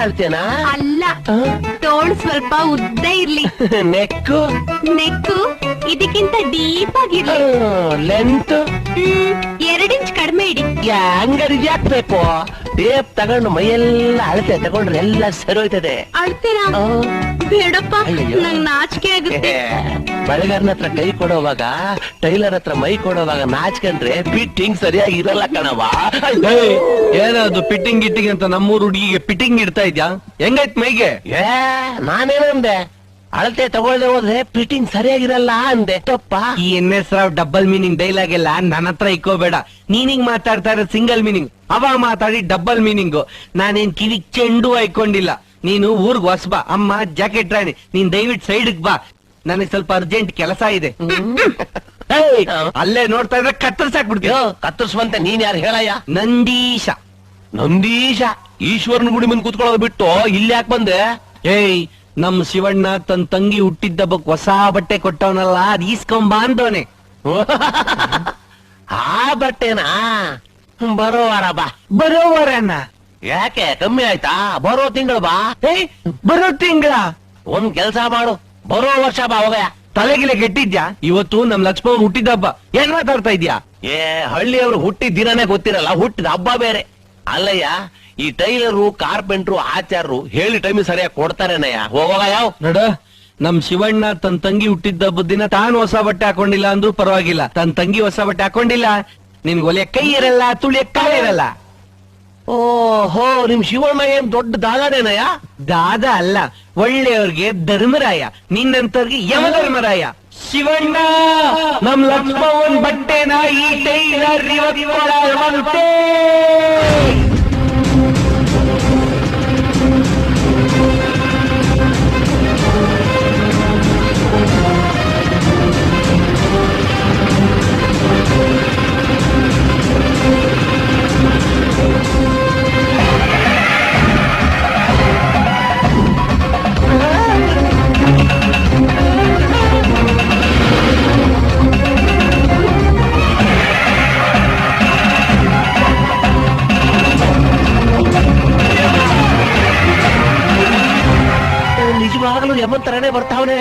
ಅಳ್ತೇನಾ? ಅಲ್ಲ, ತೋಳು ಸ್ವಲ್ಪ ಉದ್ದ ಇರ್ಲಿ. ನೆಕ್ಕು ಇದಕ್ಕಿಂತ ಡೀಪ್ ಆಗಿರ್ಲಿ. ಲೆಂತ್ 2 ಇಂಚ್ ಕಡಿಮೆ ಇಡಿ. ಅಂಗಡಿಗೆ ಹಾಕ್ಬೇಕು. ಟೇಪ್ ತಗೊಂಡು ಮೈಯೆಲ್ಲ ಅಳತೆ ತಗೊಂಡ್ರೆ ಎಲ್ಲ ಸರಿ ಹೋಯ್ತದೆ. ಅಳ್ತೀರಾ? ಬೇಡಪ್ಪ, ನಂಗ್ ನಾಚಿಕೆ ಆಗುತ್ತೆ. ಬಳೆಗಾರನ ಹತ್ರ ಕೈ ಕೊಡೋವಾಗ, ಟೈಲರ್ ಹತ್ರ ಮೈ ಕೊಡೋವಾಗ ನಾಚ್ಕೊಂಡ್ರೆ ಫಿಟ್ಟಿಂಗ್ ಸರಿಯಾಗಿ ಇರಲ್ಲ ಕಣವ. ಏನದು ಪಿಟ್ಟಿಂಗ್ ಗಿಟ್ಟಿಂಗ್ ಅಂತ ನಮ್ಮೂರು ಹುಡುಗಿಗೆ ಪಿಟ್ಟಿಂಗ್ ಇಡ್ತಾ ಇದ್ಯಾ? ಹೆಂಗೈತ್ ಮೈಗೆ? ನಾನೇನಂದೆ, ಅಳತೆ ತಗೊಳ್ದೆ ಹೋದ್ರೆ ಫಿಟ್ಟಿಂಗ್ ಸರಿಯಾಗಿರಲ್ಲ ಅಂದೆ. ತಪ್ಪ? ಈ NS Rao double meaning dialogue ಎಲ್ಲ ನನ್ನ ಹತ್ರ ಇಕ್ಕೋಬೇಡ. ನೀನಿಂಗ್ ಮಾತಾಡ್ತಾ ಇರೋ ಸಿಂಗಲ್ ಮೀನಿಂಗ್, ಅವ ಮಾತಾಡಿ ಡಬಲ್ ಮೀನಿಂಗು. ನಾನೇನ್ ಕಿವಿ ಚೆಂಡು ಹಾಕೊಂಡಿಲ್ಲ. ನೀನು ಊರ್ಗ್ ಹೊಸ್ಬಾ, ಅಮ್ಮ ಜಾಕೆಟ್ ರಾಣಿ, ನೀನ್ ದಯವಿಟ್ಟು ಸೈಡ್ಗ್ ಬಾ, ನನಗೆ ಸ್ವಲ್ಪ ಅರ್ಜೆಂಟ್ ಕೆಲಸ ಇದೆ. ಅಲ್ಲೇ ನೋಡ್ತಾ ಇದ್ರೆ ಕತ್ತರ್ಸಾಕ್ಬಿಡ್ತೀಯ. ಕತ್ತರಿಸುವಂತೆ ನೀನ್ ಯಾರು ಹೇಳಯ್ಯ? ನಂದೀಶ. ಈಶ್ವರನ ಗುಡಿ ಮುಂದೆ ಕೂತ್ಕೊಳ್ಳೋದು ಬಿಟ್ಟು ಇಲ್ಲಿ ಯಾಕೆ ಬಂದೆ? ಏಯ್, ನಮ್ ಶಿವಣ್ಣ ತನ್ ತಂಗಿ ಹುಟ್ಟಿದ್ದಬ್ಬಕ್ ಹೊಸ ಬಟ್ಟೆ ಕೊಟ್ಟವನಲ್ಲ, ಅದ್ ಈಸ್ಕೊಂಬ ಅಂದವನೆ. ಆ ಬಟ್ಟೆನಾ? ಬರೋ ವಾರ ಬಾ. ಬರೋ ವಾರನ? ಯಾಕೆ ಕಮ್ಮಿ ಆಯ್ತಾ? ಬರೋ ತಿಂಗಳು ಬಾ. ಬರೋ ತಿಂಗಳ? ಒಂದ್ ಕೆಲ್ಸ ಮಾಡು, ಬರೋ ವರ್ಷ ಬಾ. ಹೋಗಯ್ಯ, ತಲೆಗಿಲೆ ಕೆಟ್ಟಿದ್ಯಾ? ಇವತ್ತು ನಮ್ ಲಕ್ಷ್ಮಣ್ ಹುಟ್ಟಿದ್ದಬ್ಬ. ಏನ್ ಮಾತಾಡ್ತಾ ಇದ್ಯಾ? ಹಳ್ಳಿಯವರು ಹುಟ್ಟಿದ ದಿನನೇ ಗೊತ್ತಿರಲ್ಲ, ಹುಟ್ಟಿದ ಹಬ್ಬ ಬೇರೆ. ಅಲ್ಲಯ್ಯ, ಈ ಟೈಲರು, ಕಾರ್ಪೆಂಟ್ರು, ಆಚಾರರು ಹೇಳಿ ಟೈಮ್ ಸರಿಯಾಗಿ ಕೊಡ್ತಾರೇನಯ್ಯ? ಹೋಗೋಗ ಯಾವ ನೋಡ, ನಮ್ ಶಿವಣ್ಣ ತನ್ ತಂಗಿ ಹುಟ್ಟಿದ್ದಬ್ಬ ದಿನ ತಾನು ಹೊಸ ಬಟ್ಟೆ ಹಾಕೊಂಡಿಲ್ಲ ಅಂದ್ರೂ ಪರವಾಗಿಲ್ಲ, ತನ್ ತಂಗಿ ಹೊಸ ಬಟ್ಟೆ ಹಾಕೊಂಡಿಲ್ಲ, ನಿನ್ಗೆ ಒಲೆ ಕೈ ಇರಲ್ಲ, ತುಳಿಯ ಕಾಲ ಇರಲ್ಲ. ಓಹೋ, ನಿಮ್ ಶಿವಣ್ಣ ಏನ್ ದೊಡ್ಡ ದಾದಾನೇನಯ್ಯ? ದಾದ ಅಲ್ಲ, ಒಳ್ಳೆಯವ್ರಿಗೆ ಧರ್ಮರಾಯ, ನಿನ್ನಂತವ್ರಿಗೆ ಯಮಧರ್ಮರಾಯ. ಶಿವಣ್ಣ, ನಮ್ ಲಕ್ಷ್ಮಣ್ ಬಟ್ಟೆನ ಈ ಟೈಲರ್ ಇವತ್ತು ನಿಜವಾಗಲೂ ಯಮಂತರನೇ ಬರ್ತಾವನೆ,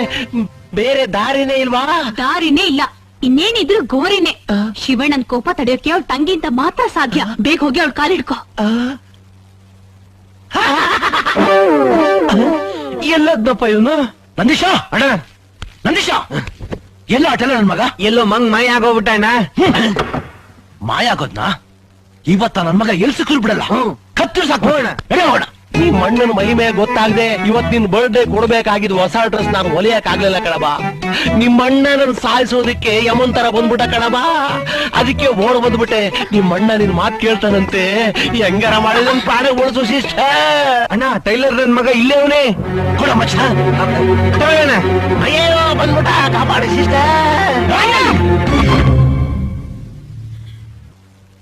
ಬೇರೆ ದಾರಿನೇ ಇಲ್ವಾ? ದಾರಿನೇ ಇಲ್ಲ, ಇನ್ನೇನಿದ್ರು ಗೋರಿನೇ. ಶಿವಣ್ಣನ್ ಕೋಪ ತಡೆಯೋಕೆ ಅವಳ ತಂಗಿಯಿಂದ ಮಾತ್ರ ಸಾಧ್ಯ. ಬೇಗ ಹೋಗಿ ಅವಳ ಕಾಲಿಡ್ಕೋ. ಎಲ್ಲದಪ್ಪ ಇವನು? ನಂದೀಶ, ಅಣ್ಣ ನಂದೀಶ, ಎಲ್ಲ ಆಟಲ್ಲ ನನ್ ಮಗ? ಎಲ್ಲೋ ಮಂಗ್ ಮಾಯ ಆಗೋಗ್ಬಿಟ್ಟಣ್ಣ. ಮಾಯ ಆಗೋದ್ನಾ? ಇವತ್ತ ನನ್ ಮಗ ಎಲ್ ಸಿಕ್ಕರು ಬಿಡಲ್ಲ. ಕತ್ತರಿಸಾಕೋಣ. ಈ ಮಣ್ಣನ ಮಹಿಮೆ ಗೊತ್ತಾಗದೆ ಇವತ್ ನಿನ್ ಬರ್ಡೇ ಕೊಡ್ಬೇಕಾಗಿದ್ ಹೊಸ ಡ್ರೆಸ್ ನಾನು ಹೊಲಿಯಕ್ ಆಗ್ಲಿಲ್ಲ ಕಣಬ. ನಿಮ್ ಅಣ್ಣನ ಸಾಯಿಸೋದಕ್ಕೆ ಯಮಂತರ ಬಂದ್ಬಿಟ್ಟ ಕಣಬ. ಅದಕ್ಕೆ ಓಡ್ ಬಂದ್ಬಿಟ್ಟೆ. ನಿಮ್ ಅಣ್ಣ ನಿನ್ ಮಾತ್ ಕೇಳ್ತಾನಂತೆ, ಹೆಂಗಾರ ಮಾಡಿ ನನ್ ಪ್ರಾಣ ಉಳಿಸು ಶಿಷ್ಟ. ಅಣ್ಣ, ಟೈಲರ್ ನನ್ ಮಗ ಇಲ್ಲೇ ಅವನೇ. ಕೊಡ ಮಚ್ಚ, ಅಯ್ಯೋ ಬಂದ್ಬಿಟ್ಟ, ಕಾಪಾಡಿ ಶಿಷ್ಟ.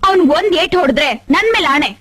ಅವ್ನ್ ಒಂದ್ ಏಟ್ ಹೊಡೆದ್ರೆ ನನ್ ಮೇಲೆ ಆಣೆ.